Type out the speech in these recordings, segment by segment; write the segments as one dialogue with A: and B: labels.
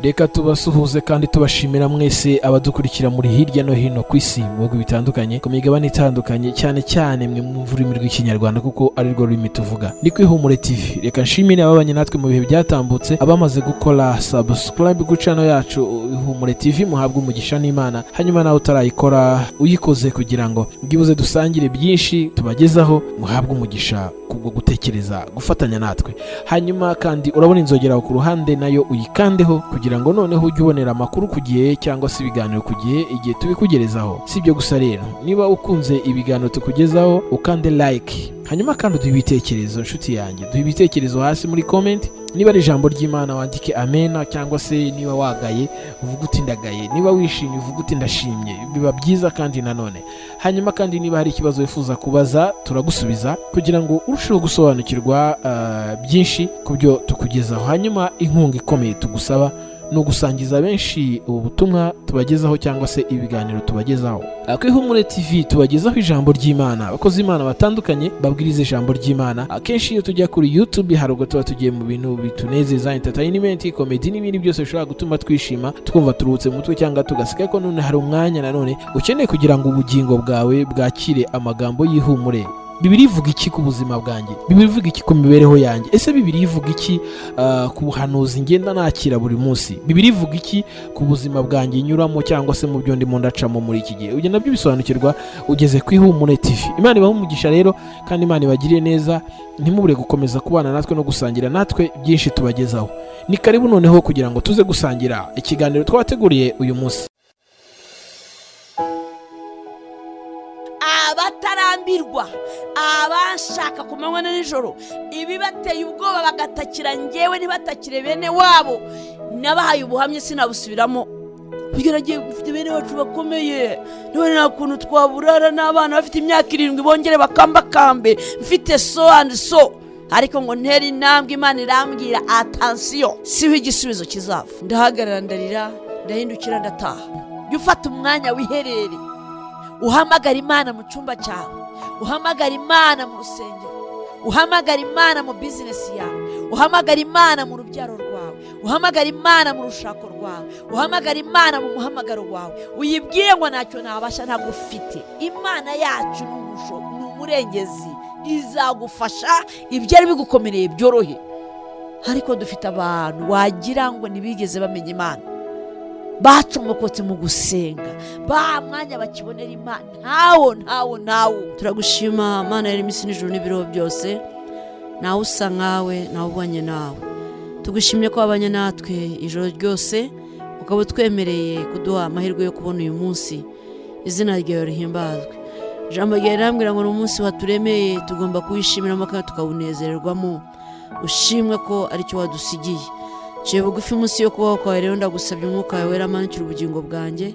A: reka tubasuhuze kandi tubashimira mwese abadukurikira muri hirya no hino ku isi mu bihugu bitandukanye, ku migabane itandukanye, cyane cyane mwe mu rurimi rw'ikinyarwanda kuko ari rwo rurimi tuvuga. Ni ku Ihumure TV. Reka nshimire ababanye natwe mu bihe byatambutse, abamaze gukora subscribe ku channel yacu Ihumure TV, muhabwe umugisha n'Imana. Hanyuma nawe utarayikora uyikoze kugira ngo ngibuze dusangire byinshi tubagezaho, muhabwe umugisha kubwo gutekereza gufatanya natwe. Hanyuma kandi urabona inzogera ku ruhande nayo uyikandeho kugira ngo noneho ujye ubonera amakuru ku gihe cyangwa se ibiganiro ku gihe igihe tubikugerezaho. Si ibyo gusa rero, niba ukunze ibiganiro tukugezaho ukande like, hanyuma kandi uduhe ibitekerezo. Nshuti yanjye, duhe ibitekerezo hasi muri comment. Niba ari ijambo ry'Imana wandike amena, cyangwa se niba wagaye uvuga uti ndagaye, niba wishimye uvuga uti ndashimye. Biba byiza kandi nanone. Hanyuma kandi niba hari ikibazo wifuza kubaza turagusubiza kugira ngo urusheho gusobanukirwa byinshi ku byo tukugezaho. Hanyuma inkunga ikomeye tugusaba no gusangiza benshi ubu butumwa tubagezaho cyangwa se ibiganiro tubagezaho. Ku Ihumure TV tubagezaho ijambo ry'Imana, abakozi Imana batandukanye babwiriza ijambo ry'Imana. Akenshi iyo tujya kuri YouTube hari ubwo tuba tugiye mu bintu bitunezeza, entertainment, comedy n'ibindi byose bishobora gutuma twishima twumva turuhutse mu mutwe cyangwa tugaseka, ko none hari umwanya nanone ukeneye kugira ngo ubugingo bwawe bwakire amagambo y'ihumure. Bibiliya ivuga iki ku buzima bwanjye? Bibiliya ivuga iki ku mibereho yanjye? Ese Bibiliya ivuga iki ku buhanuzi ngenda nakira buri munsi? Bibiliya ivuga iki ku buzima bwanjye nyuramo cyangwa se mu byo ndimo ndacamo muri iki gihe? Ugenda nabyo bisobanukirwa ugeze ku Ihumure TV. Imana ibahe umugisha rero kandi Imana ibagiriye neza. Ntimubure gukomeza kubana natwe no gusangira natwe byinshi tubagezaho. Ni karibu noneho kugira ngo tuze gusangira ikiganiro twateguriye uyu munsi.
B: Abatarambirwa, abashaka ku manywa na nijoro, ibibateye ubwoba bagatakira njyewe ntibatakire bene wabo, nabahaye ubuhamya sinabusubiramo. Kugira ngo ufite bene wacu bakomeye, none nta kuntu twaburara n'abana bafite imyaka 7 bongere bakambakambe, mfite so and so. Ariko ngo ntera intambwe, Imana irambwira attention, siho igisubizo kizava. Ndahagarara ndarira, ndahindukira ndataha. Jya ufata umwanya wiherere, uhamagara Imana mu cyumba cyawe, uhamagara Imana mu rusengero, uhamagara Imana mu business yawe, uhamagara Imana mu rubyaro rwawe, uhamagara Imana mu rushako rwawe, uhamagara Imana mu muhamagaro wawe. Uyibwiye ngo ntacyo nabasha ntagufite. Imana yacu ni umurengezi, izagufasha ibyo ari bigukomereye byorohe. Ariko dufite abantu wagira ngo ntibigeze bamenya Imana, bacomokotse mu gusenga, ba mwanya bakibonera Imana ntawo. Turagushima Mana yari imisi n'ijuru n'ibiro byose, nawe usa nkawe, nawe ubanye nawe. Tugushimye ko wabanye natwe ijoro ryose, ukaba utwemereye kuduha amahirwe yo kubona uyu munsi. Izina ryawe rihimbazwe. Ijambo ryawe rirambwira ngo ni umunsi waturemeye, tugomba kuwishimiramo kandi tukawunezererwamo. Ushimwe ko ari cyo wadusigiye. Ciye bugufi munsi yo kubaho kwawe rero ndagusabye umwuka wawe wera amanukira ubugingo bwanjye,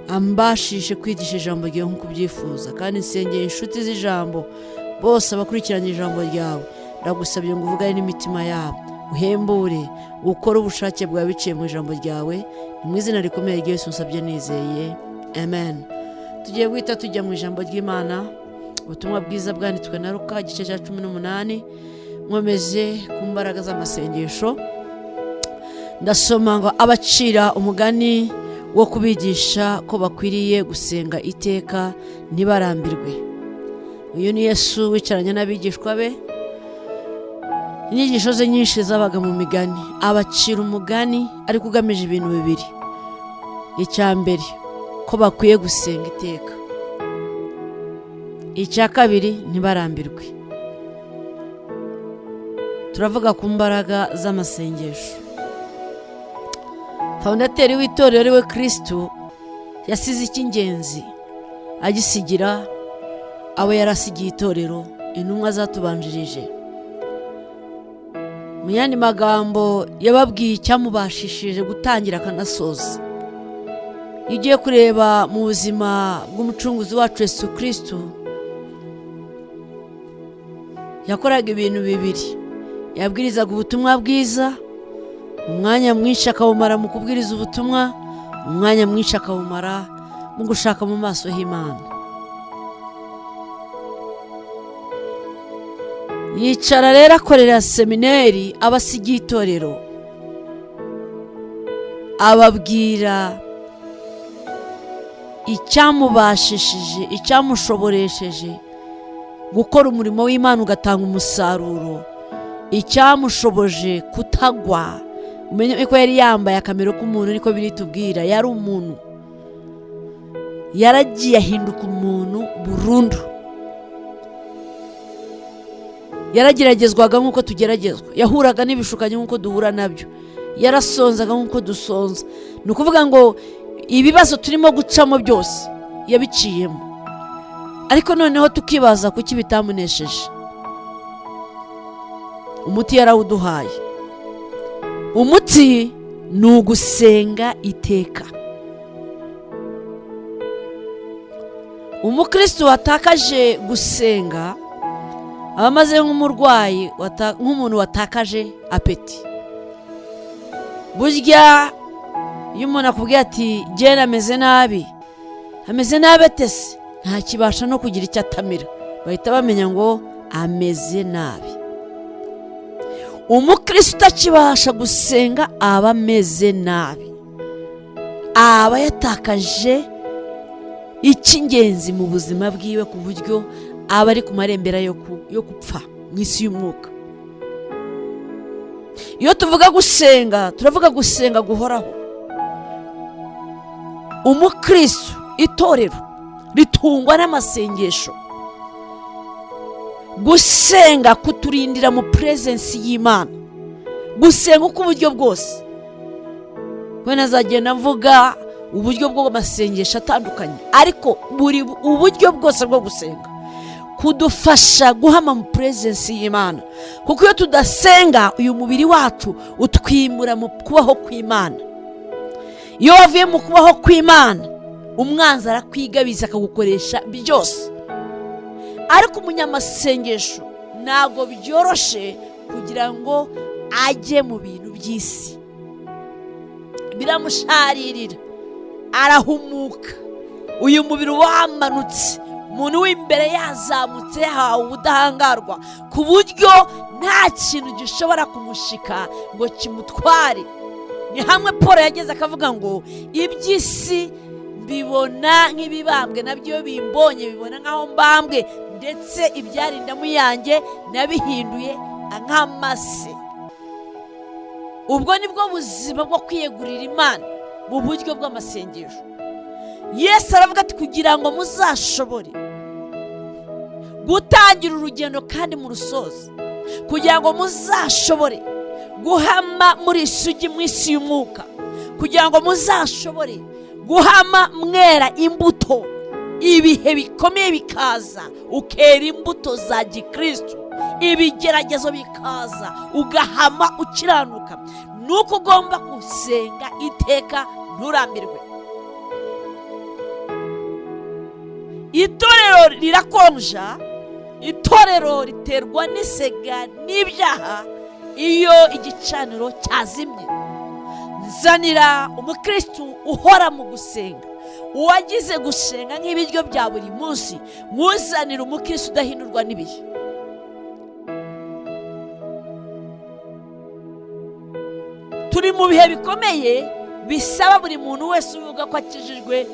B: ambashishe kwigisha ijambo ryawe nk'uko ubyifuza. Kandi nsengeye inshuti z'ijambo bose abakurikiranye ijambo ryawe, ndagusabye ngo uvugane n'imitima yabo, uhembure, ukore ubushake bwawe biciye mu ijambo ryawe. Ni mu izina rikomeye rya Yesu nsabye nizeye, amen. Tugiye guhita tujya mu ijambo ry'Imana, ubutumwa bwiza bwanditswe na Luka igice cya 18. Nkomeze ku mbaraga z'amasengesho ndasoma ngo abacira umugani wo kubigisha ko bakwiriye gusenga iteka ntibarambirwe. Uyu ni Yesu wicaranye n'abigishwa be. Inyigisho ze nyinshi zabaga mu migani. Abacira umugani ariko ugamije ibintu bibiri. Icya mbere ko bakwiye gusenga iteka, icya kabiri ntibarambirwe. Turavuga ku mbaraga z'amasengesho. Foundateri w'itorero ari we Kristo yasize icy'ingenzi agisigira abo yarasigiye itorero, intumwa zatubanjirije. Mu yandi magambo yababwiye icyamubashishije gutangira akanasoza. Iyo ugiye kureba mu buzima bw'umucunguzi wacu Yesu Kristo, yakoraga ibintu bibiri. Yabwirizaga ubutumwa bwiza, umwanya mwinshi akawumara mu kubwiriza ubutumwa, umwanya mwinshi akawumara mu gushaka mu maso h'Imana. Yicara rero akorera seminari abasigiye itorero. ababwira icyamubashishije, icyamushoboresheje gukora umurimo w'Imana ugatanga umusaruro, icyamushoboje kutagwa. Umenye ko yari yambaye akamero k'umuntu, niko biritubwira, yari umuntu, yaragiye ahinduka umuntu burundu. Yarageragezwaga nk'uko tugeragezwa, yahuraga n'ibishukanyo nk'uko duhura nabyo, yarasonzaga nk'uko dusonza. Ni ukuvuga ngo ibibazo turimo gucamo byose yabiciyemo, ariko noneho tukibaza kuki bitamunesheje. Umuti yarawuduhaye. Umuti ni ugusenga iteka. Umukristo watakaje gusenga aba ameze nk'umurwayi, nk'umuntu watakaje apeti. Burya iyo umuntu akubwiye ati jye ameze nabi, ameze nabi atese, ntakibasha no kugira icyo atamira, bahita bamenya ngo ameze nabi. Umukristo utakibasha gusenga aba ameze nabi, aba yatakaje icy'ingenzi mu buzima bwiwe, ku buryo aba ari ku marembera yo gupfa mu isi y'umwuka. Iyo tuvuga gusenga, turavuga gusenga guhoraho. Umukristo, itorero ritungwa n'amasengesho. Gusenga kuturindira mu presence y'Imana, gusenga uko uburyo bwose. Wena azagenda mvuga uburyo bw'amasengesho atandukanye, ariko buri uburyo bwose bwo gusenga kudufasha guhama mu presence y'Imana, kuko iyo tudasenga uyu mubiri wacu utwimura mu kubaho kw'Imana. Iyo wavuye mu kubaho kw'Imana, umwanzi arakwigabiza akagukoresha byose. Ariko umunyamasengesho ntago byoroshe kugira ngo ajye mu bintu by'isi, biramusharirira, arahumuka. Uyu mubiri wamanutse, umuntu w'imbere yazamutse, yahawe ubudahangarwa ku buryo nta kintu gishobora kumushika ngo kimutware. Ni hamwe Paul yageze akavuga ngo iby'isi mbibona nk'ibibambwe, nabyo bimbonye bibona nk'aho mbambwe, ndetse ibyarindamu yanjye nabihinduye nk'amase. Ubwo nibwo buzima bwo kwiyegurira Imana mu buryo bw'amasengesho. Yesu aravuga ati kugira ngo muzashobore gutangira urugendo kandi mu rusoza, kugira ngo muzashobore guhama muri isugi mu isi y'umwuka, kugira ngo muzashobore guhama mwera imbuto, ibihe bikomeye bikaza ukera imbuto za gikristo, ibigeragezo bikaza ugahama ukiranuka. Nuko ugomba gusenga iteka nturambirwe. Itorero rirakonja, itorero riterwa n'isega n'ibyaha iyo igicaniro cyazimye. Nzanira umukristo uhora mu gusenga, uwagize gusenga nk'ibiryo bya buri munsi, muzanira umukristo udahindurwa n'ibihe. Turi mu bihe bikomeye bisaba buri muntu wese uvuga ko akijijwe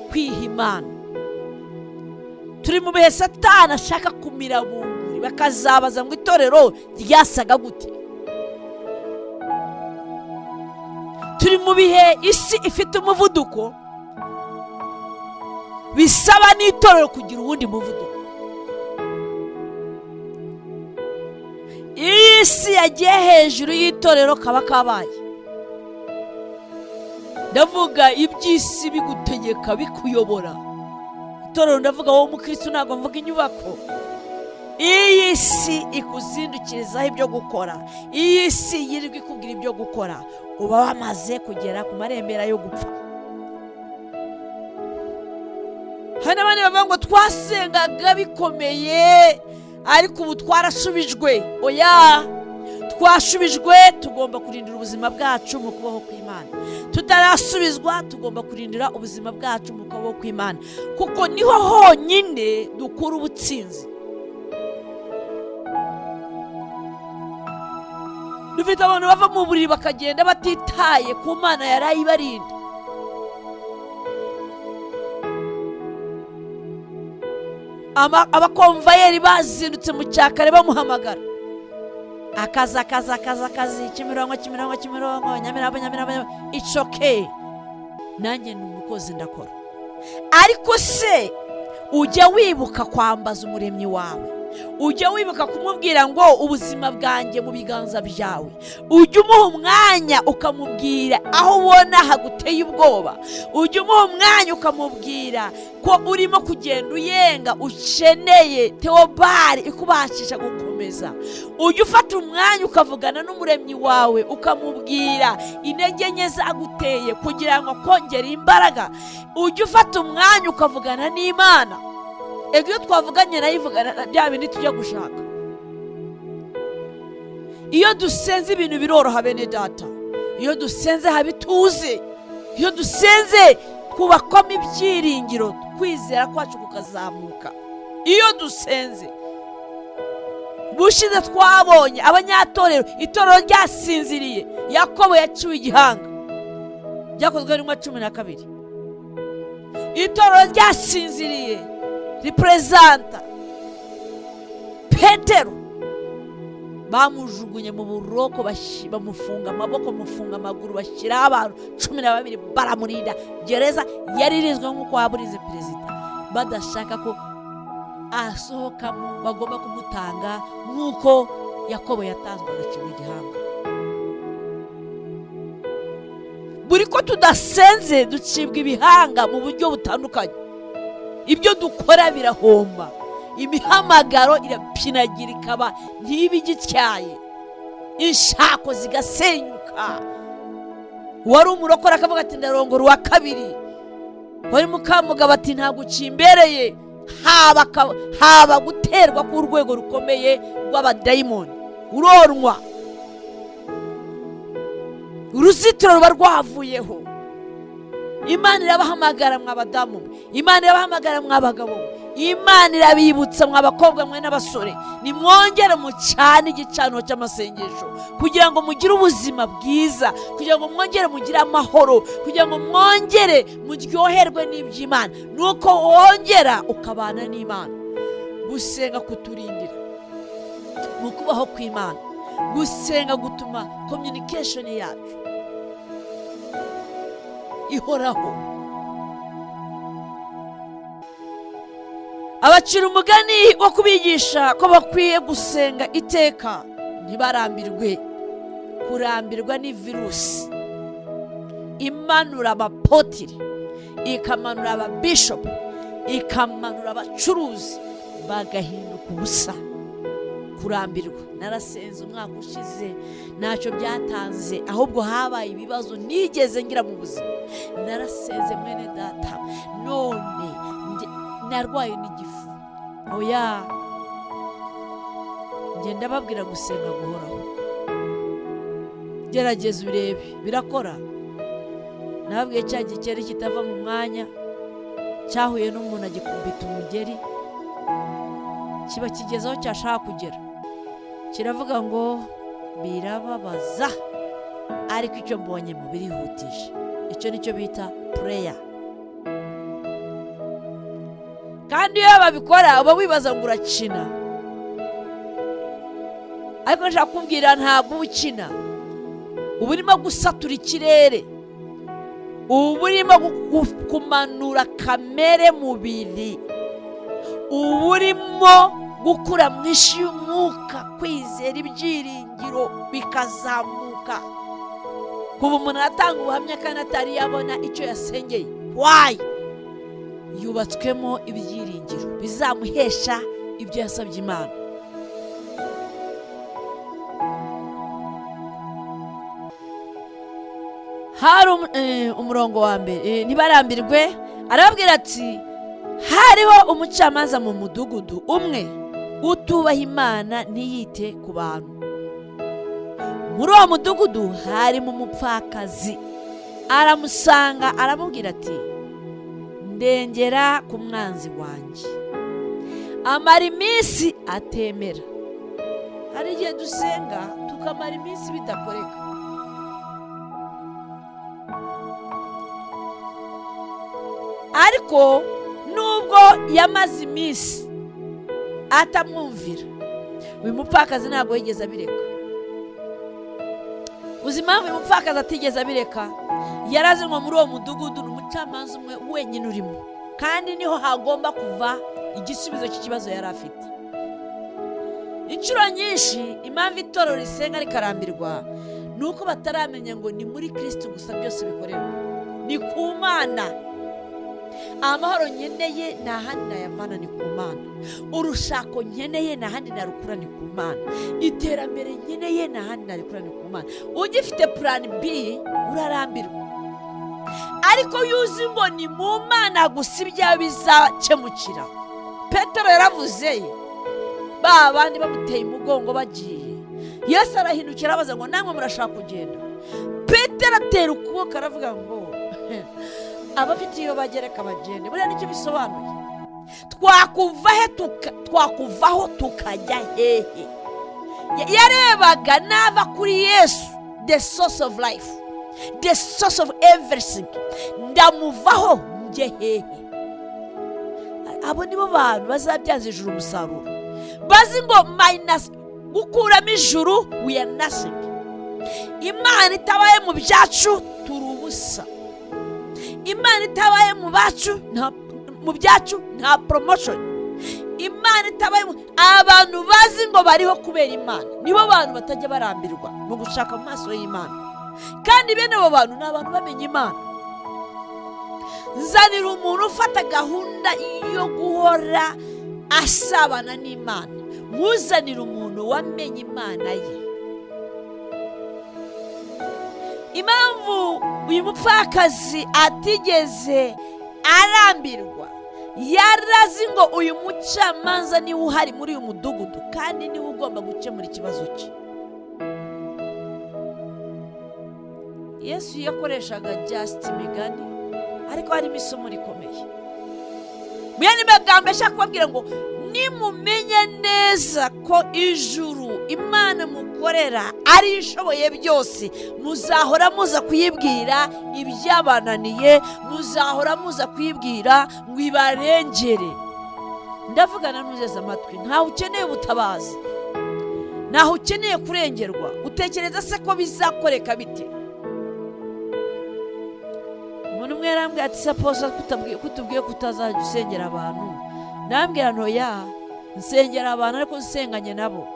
B: kwiha Imana. Turi mu bihe Satani ashaka kumira bunguri, bakazabaza ngo itorero ryasaga gute. Turi mu bihe isi ifite umuvuduko, bisaba n'itorero kugira uwundi muvuduko. Iyi si yagiye hejuru y'itorero kaba kabaye. Ndavuga iby'isi bigutegeka, bikuyobora. Itorero ndavuga wowe umukristo, ntabwo mvuga inyubako. Iyi si ikuzindukirizaho ibyo gukora, iyi si yirirwa ikubwira ibyo gukora, uba wamaze kugera ku marembera yo gupfa. Hano abandi bavuga ngo twasengaga bikomeye ariko ubu twarashubijwe. Oya, twashubijwe, tugomba kurindira ubuzima bwacu mu kubaho kw'Imana. Tutarasubizwa, tugomba kurindira ubuzima bwacu mu kubaho kw'Imana, kuko niho honyine dukura ubutsinzi. dufite abantu bava mu buriri bakagenda batitaye ku Mana yarayibarinda. Abakomvayeri bazindutse mu cyakare bamuhamagara, akazi Kimironko Nyamirambo, it's okay, nanjye ni umukozi ndakora. Ariko se ujya wibuka kwambaza umuremyi wawe? Ujya wibuka kumubwira ngo ubuzima bwanjye mu biganza byawe? Ujya umuha umwanya ukamubwira aho ubona haguteye ubwoba? Ujya umuha umwanya ukamubwira ko urimo kugenda uyenga, ukeneye teobari ikubashisha gukomeza? Ujya ufata umwanya ukavugana n'umuremyi wawe ukamubwira intege nke zaguteye kugira ngo akongere imbaraga? Ujya ufata umwanya ukavugana n'Imana? Iyo twavuganye nayo ivugana bya bindi tujya gushaka. Iyo dusenze ibintu biroroha bene data. Iyo dusenze habituze. Iyo dusenze kubakwamo ibyiringiro, kwizera kwacu kukazamuka. Iyo dusenze, bushize twabonye abanyatorero, itorero ryasinziriye, Yakobo yaciwe igihanga, byakozwe n'umwa 12. Itorero ryasinziriye, representa Petero bamujugunye mu buroko, bamufunga amaboko, bamufunga amaguru, bashyiraho abantu 12 baramurinda. Gereza yari irinzwe nk'uko waburize perezida, badashaka ko asohokamo, bagomba kumutanga nk'uko Yakobo yatanzwe agacibwa igihanga. Buri ko tudasenze ducibwa ibihanga mu buryo butandukanye. Ibyo dukora birahomba, imihamagaro irapinagira ikaba ntibigityaye, inshako zigasenyuka. Wari umurokora akavuga ati ndarongora uwa kabiri, wari mukamugabo ati ntabwo ukimbereye, haba guterwa ku rwego rukomeye rw'abadayimoni, uronwa, uruzitiro ruba rwavuyeho. Imana irabahamagara mw'abadamu, Imana irabahamagara mw'abagabo, Imana irabibutsa mw'abakobwa mwe n'abasore, nimwongere mucane igicaniro cy'amasengesho kugira ngo mugire ubuzima bwiza, kugira ngo mwongere mugire amahoro, kugira ngo mwongere muryoherwe n'iby'Imana. Nuko wongera ukabana n'Imana. Gusenga kuturindira mu kubaho kw'Imana. Gusenga gutuma communication yacu ihoraho. Abacira umugani wo kubigisha ko bakwiye gusenga iteka, ntibarambirwe. Kurambirwa ni virusi imanura abapotiri, ikamanura ababishopu, ikamanura abacuruzi, bagahinduka ubusa. Kurambirwa, narasenze umwaka ushize ntacyo byatanze, ahubwo habaye ibibazo nigeze ngira mu buzima. Narasenze mwene data, none narwaye n'igifu. Oya, ngenda babwira gusenga guhoraho. Gerageza urebe, birakora. Nababwiye cya gikeri kitava mu mwanya, cyahuye n'umuntu agikumbita umugeri, kiba kigeze aho cyashaka kugera, kiravuga ngo birababaza, ariko icyo mbonye mu birihutisha. Icyo nicyo bita prayer. Kandi iyo babikora uba wibaza ngo urakina, ariko nshaka kumbwira ntabwo ukina. Uba urimo gusatura ikirere, uba urimo kumanura kamere mubiri, uba urimo gukura mu isi y'umwuka, kwizera ibyiringiro bikazamuka. Kuba umuntu atanga ubuhamya kandi atari yabona icyo yasengeye, why? Yubatswemo ibyiringiro bizamuhesha ibyo yasabye Imana. Hari umurongo wa mbere, ntibarambirwe, arababwira ati hariho umucamanza mu mudugudu umwe utubaha Imana ntiyite ku bantu. Muri uwo mudugudu harimo umupfakazi, aramusanga aramubwira ati ndengera ku mwanzi wanjye. Amara iminsi atemera. Hari igihe dusenga ukamara iminsi bidakoreka. Ariko nubwo yamaze iminsi atamwumvira, uyu mupfakazi ntabwo yigeze abireka. uzi impamvu uyu mupfakazi atigeze abireka? yarazi ngo muri uwo mudugudu ni umucamanza umwe wenyine urimo, kandi niho hagomba kuva igisubizo cy'ikibazo yari afite. Inshuro nyinshi impamvu itorero risenga rikarambirwa ni uko bataramenya ngo ni muri Kristo gusa byose bikorerwa, ni ku Mana. Amahoro nkeneye nta handi nayavana, ni ku Mana. Urushako nkeneye nta handi narukura, ni ku Mana. Iterambere nkeneye nta handi narikura, ni ku Mana. Ugifite plan B urarambirwa, ariko yuzi ngo ni mu Mana gusa ibyawe bizakemukira. Petero yaravuze, ba bandi bamuteye umugongo bagiye, Yesu arahindukira abaza ngo namwe murashaka kugenda? Petero atera ukuboko aravuga ngo abafite iyo bagereka bagende. Buriya nicyo bisobanuye. Twakuvaho tukajya hehe? Yarebaga nava kuri Yesu, the source of life, the source of everything. Ndamuvaho njye hehe? Abo nibo bantu bazabyaza ijuru umusaruro, bazi ngo minus gukuramo ijuru we are nothing. Imana itabaye mu byacu turi ubusa. Imana itabaye mu byacu nta promotion. Imana itabaye abantu bazi ngo bariho kubera Imana nibo bantu batajya barambirwa mu gushaka mu maso y'Imana, kandi bene abo bantu ni abantu bamenye Imana. Nzanira umuntu ufata gahunda yo guhora asabana n'Imana, muzanira umuntu wamenye Imana ye. Impamvu uyu mupfakazi atigeze arambirwa, yarazi ngo uyu mucamanza niwe uhari muri uyu mudugudu, kandi niwe ugomba gukemura ikibazo cye. Yesu yakoreshaga just imigani, ariko harimo isomo rikomeye. Muyandi magambo ashaka kubabwira ngo nimumenye neza ko ijuru Imana mukorera ari ishoboye byose, muzahora muza kuyibwira ibyabananiye, muzahora muza kuyibwira ngo ibarengere. Ndavugana n'uzeza amatwi, ntawe ukeneye ubutabazi, ntawe ukeneye kurengerwa. Utekereza se ko bizakoreka bite? Umuntu umwe yarambwira ati saposa kutubwiye kutazajya usengera abantu. Nambwira ntoya, nsengera abantu ariko nsenganye nabo.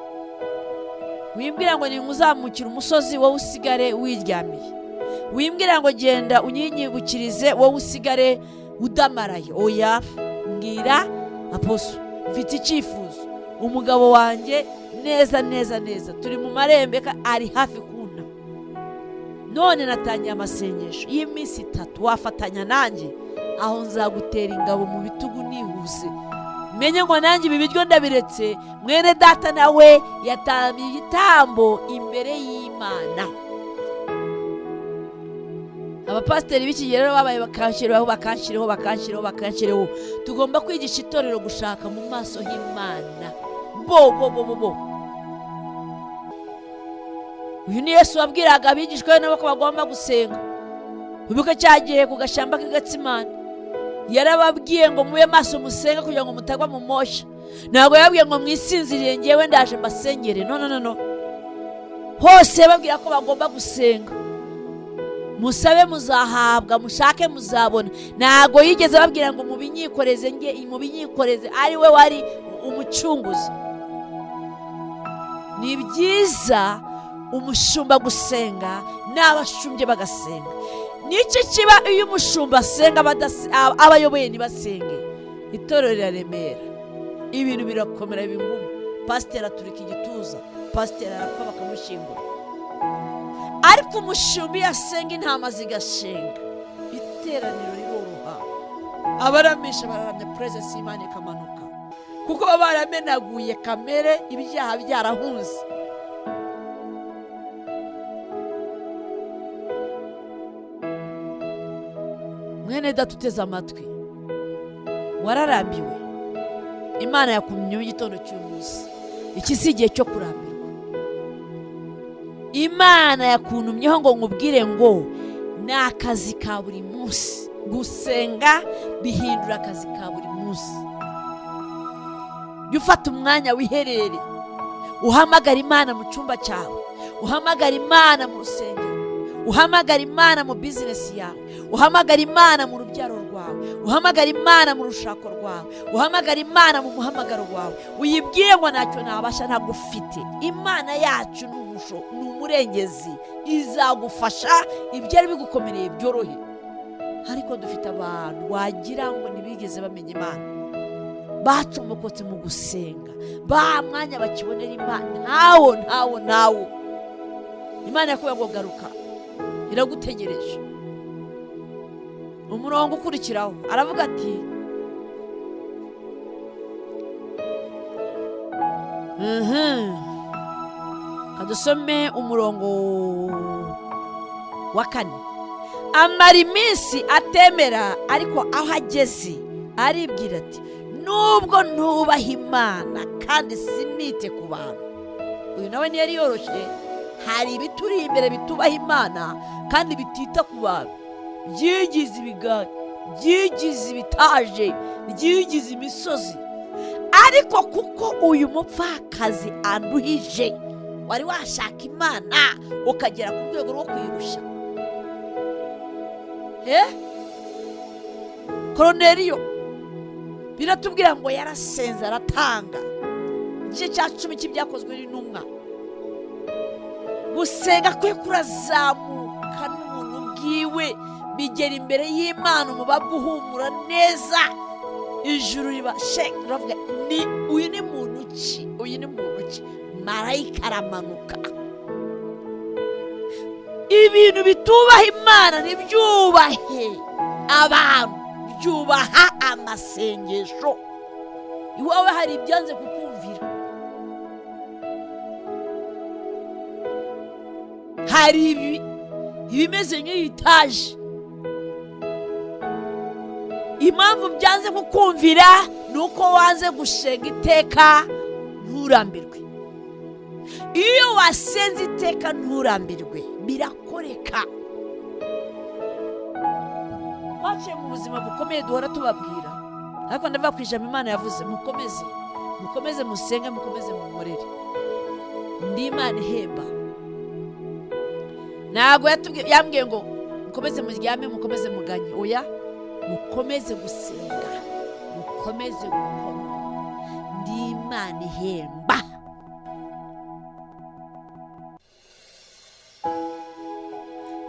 B: Wimbwira ngo nimuzamukira umusozi wowe usigare wiryamiye, wimbwira ngo genda unyinyibukirize wowe usigare udamaraye. Oya, mbwira aposo mfite icyifuzo, umugabo wanjye neza turi mu marembeka, ari hafi kuna, none natangiye amasengesho y'iminsi 3, wafatanya nanjye aho nzagutera ingabo mu bitugu nihuse. Menye ngo nanjye ibi biryo ndabiretse, mwene data nawe yatamye igitambo imbere y'Imana. Abapasiteri b'iki rero babaye bakanshyiriho. Tugomba kwigisha itorero gushaka mu maso y'Imana. Bo uyu ni Yesu wabwiraga abigishwa be nabo ko bagomba gusenga. Ubuka cyagiye ku gashamba k'Igatsimani, yarababwiye ngo mube maso musenga kugira ngo mutagwa mu moshya. Ntabwo yababwiye ngo mwisinziriye ngewe ndaje mbasengere. No. Hose babwira ko bagomba gusenga. Musabe muzahabwa, mushake muzabona. Ntabwo yigeze babwira ngo mubinyikoreze ari we wari umucunguzi. Ni byiza umushumba gusenga n'abashumbye bagasenga. Nicyo kiba iyo umushumba asenga abayoboye ntibasenge, itorero riraremera, ibintu birakomera bingumu. Pasiteri aturika igituza, pasiteri arapfa bakamushyingura. Ariko umushumba iyo asenga intama zigashenga, iteraniro riroroha, abaramisha bararamya, presence y'Imana ikamanuka, kuko baba baramenaguye kamere, ibyaha byarahunze. Mwene data uteze amatwi, wararambiwe, Imana yakumye mu gitondo cy'umunsi. Iki si igihe cyo kurambirwa. Imana yakuntumyeho ngo nkubwire ngo ni akazi ka buri munsi. Gusenga bihindura akazi ka buri munsi. Jya ufata umwanya wiherere, uhamagara Imana mu cyumba cyawe, uhamagara Imana mu rusengero, uhamagara Imana mu bizinesi yawe, uhamagara Imana mu rubyaro rwawe, uhamagara Imana mu rushako rwawe, uhamagara Imana mu muhamagaro wawe. Uyibwiye ngo ntacyo nabasha ntagufite. Imana yacu ni umurengezi, izagufasha ibyari bigukomereye byorohe. Ariko dufite abantu wagira ngo ntibigeze bamenya Imana, bacomokotse mu gusenga, ba mwanya bakibonera Imana ntawo. Imana yakubwiye ngo garuka, iragutegereje. Umurongo ukurikiraho aravuga ati kadusome umurongo wa 4. Amara iminsi atemera, ariko aho ageze aribwira ati nubwo ntubaha Imana kandi sinite ku bantu. Uyu nawe ntiyari yoroshye. Hari ibituri imbere bitubaha Imana kandi bitita ku bantu, byigize ibigari, byigize ibitaje, byigize imisozi. Ariko kuko uyu mupfakazi anduhije, wari washaka Imana ukagera ku rwego rwo kuyirusha. Korneliyo biratubwira ngo yarasenze aratanga. Igice cya 10 cy'ibyakozwe n'intumwa. Gusenga kwe kurazamuka n'umuntu bwiwe bigera imbere y'Imana, umubaga uhumura neza, ijuru riba ravuga ni uyu ni muntu ki, marayika aramanuka. Ibintu bitubaha Imana ntibyubahe abantu, byubaha amasengesho. Iwawe hari ibyanze kukumvira, hari ibimeze nk'ibitaje. Impamvu byanze kukumvira nuko wanze gushenga iteka nturambirwe. Iyo wasenze iteka nturambirwe birakoreka. Waciye mu buzima bukomeye duhora tubabwira, ariko ndavuga ku ijambo Imana yavuze, mukomeze musenge, mukomeze mumurere. Ndi Imana ihemba. Ntabwo yambwiye ngo mukomeze muryame, mukomeze muganye. Oya, mukomeze gusenga, mukomeze gukoma. Ndi Imana ihemba.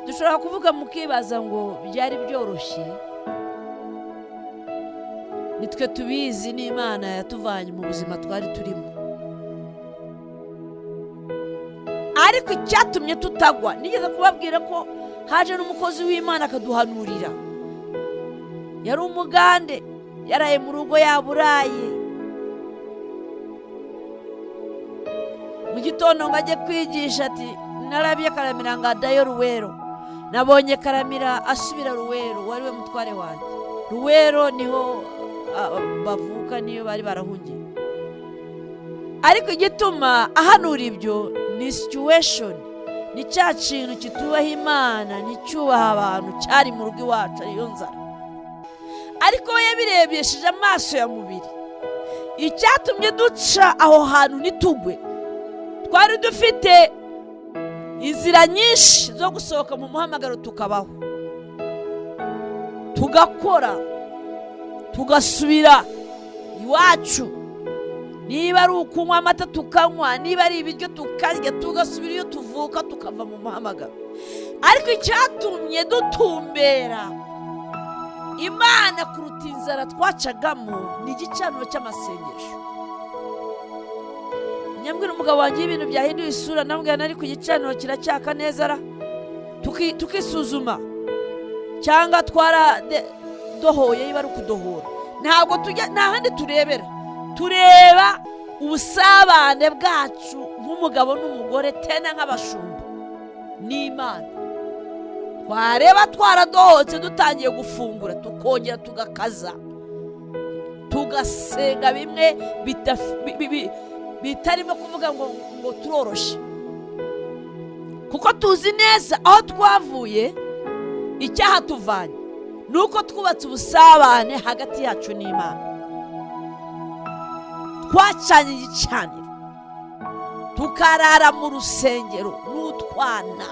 B: Dushobora kuvuga mukibaza ngo byari byoroshye. Nitwe tubizi, ni Imana yatuvanye mu buzima twari turimo. Ariko icyatumye tutagwa, nigeze kubabwira ko haje n'umukozi w'Imana akaduhanurira. Yari umugande, yaraye mu rugo yaburaye. Mu gitondo ngo ajye kwigisha ati narabiye Karamira ngadayo Ruwero. Nabonye Karamira asubira Ruwero, wari we mutware wanjye. Ruwero niho bavuka, niyo bari barahungiye. Ariko igituma ahanura ibyo ni situation, ni cya kintu kitubaha Imana, ni cyubaha abantu, cyari mu rugo iwacu, ariyo nzara. Ariko we yabirebesheje amaso ya mubiri. Icyatumye duca aho hantu nitugwe, twari dufite inzira nyinshi zo gusohoka mu muhamagaro tukabaho, tugakora, tugasubira iwacu. Niba ari ukunywa amata tukanywa, niba ari ibiryo tukarya, tugasubira iyo tuvuka tukava mu muhamagaro. Ariko icyatumye dutumbera Imana kuruta inzara twacagamo ni igicaniro cy'amasengesho. Nyambwira umugabo wanjye ibintu byahinduye isura, nambwira nari ku gicaniro kiracyaka neza, tukisuzuma cyangwa dohoye. Iba ari ukudohora, ntabwo tujya n'ahandi tureba ubusabane bwacu nk'umugabo n'umugore, tena nk'abashumba n'Imana. Twareba twaradohotse dutangiye gufungura, tukongera tugakaza, tugasenga bimwe bitarimo kuvuga ngo turoroshye. kuko tuzi neza aho twavuye, icyaha tuvanye nuko twubatse ubusabane hagati yacu n'Imana. Twacanye igicaniro, tukarara mu rusengero n'utwana,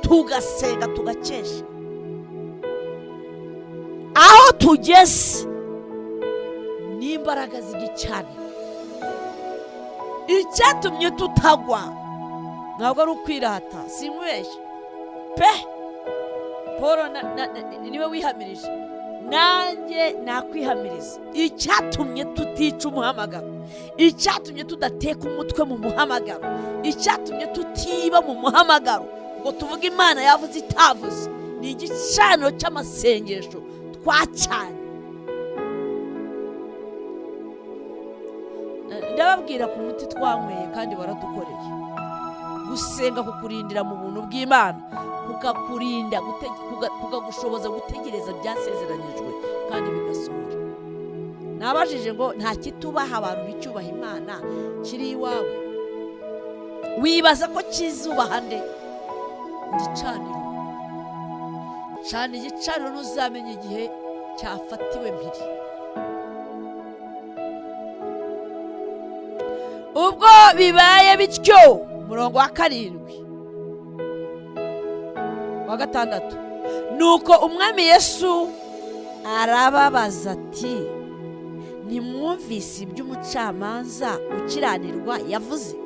B: tugasenga tugakesha. Aho tugeze n'imbaraga z'igicaniro. Icyatumye tutagwa ntabwo ari ukwirata, simubeshye pe. Paul niwe wihamirije, nanjye nakwihamiriza. Icyatumye tutica umuhamagaro, icyatumye tudateka umutwe mu muhamagaro, icyatumye tutiba mu muhamagaro ngo tuvuge Imana yavuze itavuze, ni igicaniro cy'amasengesho twacanye. Ndababwira ku muti twanyweye kandi baradukoreye. Gusenga kukurindira mu buntu bw'Imana, kukakurinda kukagushoboza gutegereza byasezeranyijwe kandi bigasohora. Nabajije ngo nta kitubaha abantu bicyubaha Imana kiri iwawe, wibaza ko kizubaha nde? Igicaniro. Cana igicaniro ntuzamenye igihe cyafatiwe mpiri. Ubwo bibaye bityo, umurongo wa 7 wa 6, nuko umwami Yesu arababaza ati, ntimwumvise iby'umucamanza ukiranirwa yavuze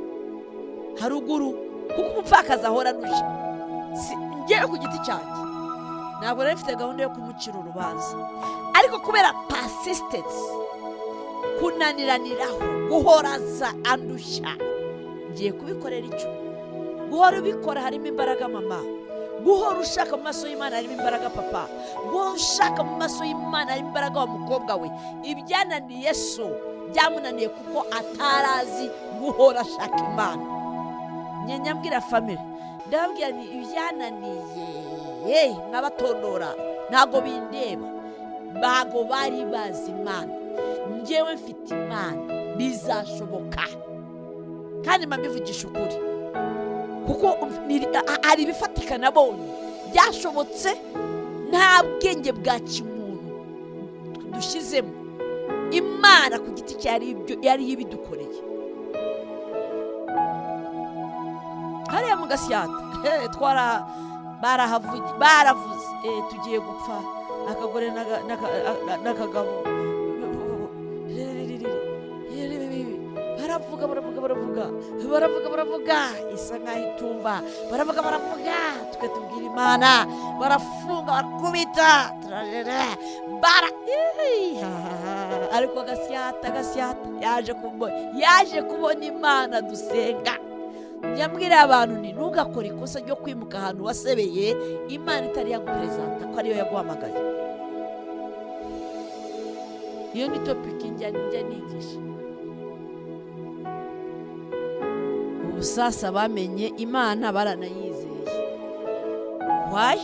B: haruguru? Kuko umupfakazi ahora anuje. Ngewe ku giti cyanjye ntabwo nari mfite gahunda yo kumucira urubanza, ariko kubera persistence, kunaniraniraho, guhoraza andusha, ngiye kubikorera icyo. Guhora ubikora harimo imbaraga mama, guhora ushaka mu maso y'Imana harimo imbaraga papa, guhora ushaka mu maso y'Imana harimo imbaraga wa mukobwa we. Ibyananiye so byamunaniye kuko atarazi guhora ashaka Imana. Nyambwira family, ndababwira ni ibyananiye nk'abatondora ntago bindeba, bago bari bazi Imana. Ngewe mfite Imana, bizashoboka kandi mbivugisha ukuri, kuko ari ibifatika nabonye byashobotse. Nta bwenge bwa kimuntu dushizemo, Imana ku giti cyari yari ibidukoreye. Hariya mu Gasyata baravuze tugiye gupfa, akagore n'akagabo baravuga isa nkaho itumva, baravuga tukatubwira Imana, barafunga barakubita, ariko Gasyata yaje kubona Imana dusenga. Nyambwira abantu ni ntugakore ikosa ryo kwimuka ahantu wasebeye Imana itari yagupresenta ko ariyo yaguhamagaye. Iyo ni topic njya nigisha. Ubu sasa bamenye Imana baranayizeye. Why?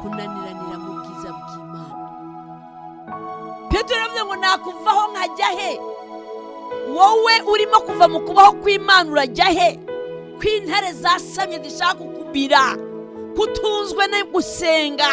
B: Kunaniranira mu bwiza bw'Imana. Petero yavuze ngo nakuvaho nkajya he? Wowe urimo kuva mu kubaho kw'Imana urajya he? Kw'intare zasamye zishaka kukubira, kutunzwe no gusenga,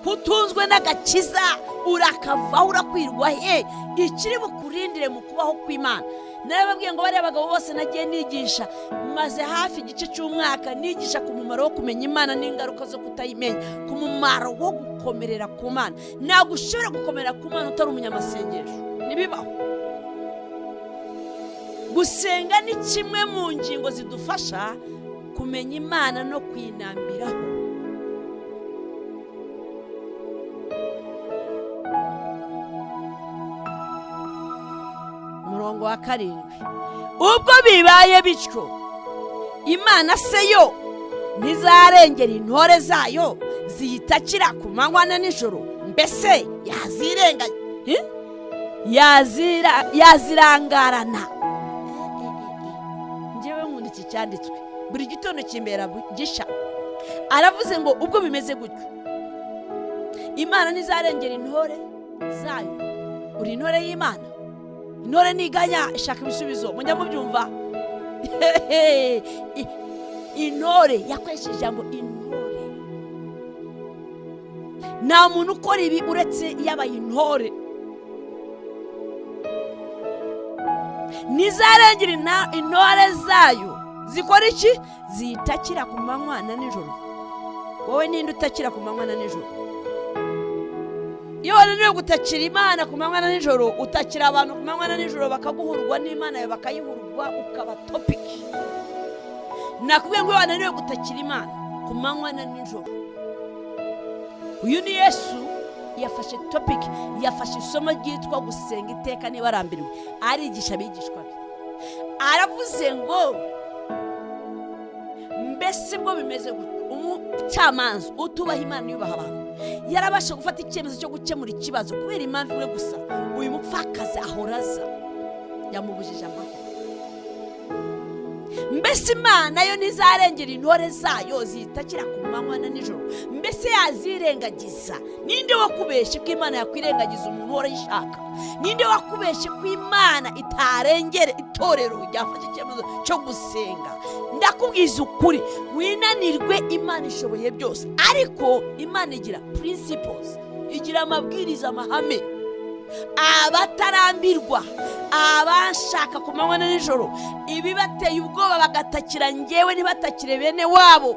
B: kutunzwe n'agakiza, urakavaho urakwirwa he? Ikiri bukurindire mu kubaho kw'Imana. Narababwiye ngo bari abagabo bose nagiye nigisha, maze hafi igice cy'umwaka nigisha ku mumaro wo kumenya Imana n'ingaruka zo kutayimenya, ku mumaro wo gukomerera ku Mana. Ntabwo ushobora gukomerera ku Mana utari umunyamasengesho, nibibaho. Gusenga ni kimwe mu ngingo zidufasha kumenya Imana no kwinambiraho. Umurongo wa 7, ubwo bibaye bityo, Imana se yo ntizarengera intore zayo ziyitakira ku manywa na nijoro? Mbese yazirenganya? Yazirangarana? Njyewe nkunda iki cyanditswe, buri gitondo kimbera gisha. Aravuze ngo ubwo bimeze gutyo, Imana ntizarengera intore zayo. Uri intore y'Imana? Intore niganya ishaka ibisubizo, mujya mubyumva? intore yakoresheje ijambo intore. nta muntu ukora ibi uretse yabaye intore. nizarengera intore zayo zikora iki? zitakira ku manywa na nijoro. wowe ninde utakira ku manywa na nijoro? iyo wananiwe gutakira Imana ku manywa na nijoro, utakira abantu ku manywa na nijoro, bakaguhurwa n'Imana yawe bakayihurwa, ukaba topic. nakubwiye ngo iyo wananiwe gutakira Imana ku manywa na nijoro, uyu ni Yesu yafashe topic, yafashe isomo ryitwa gusenga iteka niba arambiriwe, arigisha abigishwa be. aravuze ngo mbese bwo bimeze gute umucamanza utubaha Imana yubaha abantu yarabasha gufata icyemezo cyo gukemura ikibazo kubera impamvu imwe gusa? uyu mupfakazi ahoraza yamubujije amahoro. mbese Imana yo nizarengera intore zayo zitakira ku manywa na nijoro? mbese yazirengagiza? ninde wakubeshe ko Imana yakwirengagiza umuntu urayishaka? ninde wakubeshe ko Imana itarengere itorero ryafashe icyemezo cyo gusenga? ndakubwiza ukuri, winanirwe, Imana ishoboye byose, ariko Imana igira principles, igira amabwiriza, amahame. abatarambirwa, abashaka ku manywa na nijoro, ibibateye ubwoba bagatakira njyewe ntibatakire bene wabo,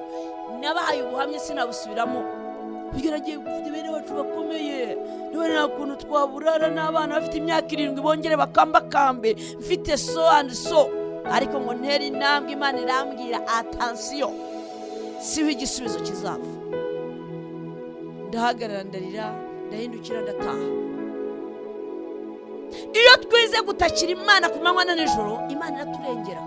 B: nabahaye ubuhamya sinabusubiramo. kugira agiye gufite bene wacu bakomeye, niba nta kuntu twaburara n'abana bafite imyaka 7 bongere bakambakambe, mfite so and so. ariko ngo ntera intambwe, Imana irambwira attention, siho igisubizo kizava. ndahagarara ndarira, ndahindukira ndataha. iyo twize gutakira Imana ku manywa na nijoro, Imana iraturengera.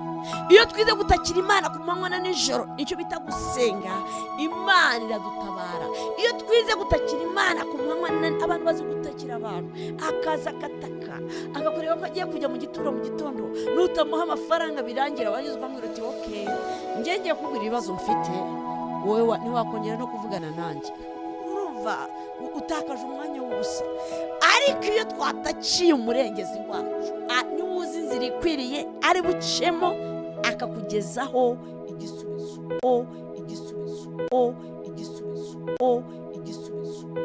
B: iyo twize gutakira Imana ku manywa na nijoro, icyo bita gusenga, Imana iradutabara. iyo twize gutakira Imana ku manywa na, abantu bazi gutakira abantu, akaza akataka, agakorera ko agiye kujya mu gitondo, nutamuha amafaranga birangira, wanyuze ukamubwira uti okay, ngiye kubwira ibibazo mfite, wowe ntiwakongera no kuvugana nanjye. urumva utakaje umwanya w'ubusa. ariko iyo twatakiye umurengezi wacu, niwe uzi inzira ikwiriye ari bucemo, akakugezaho igisubizo.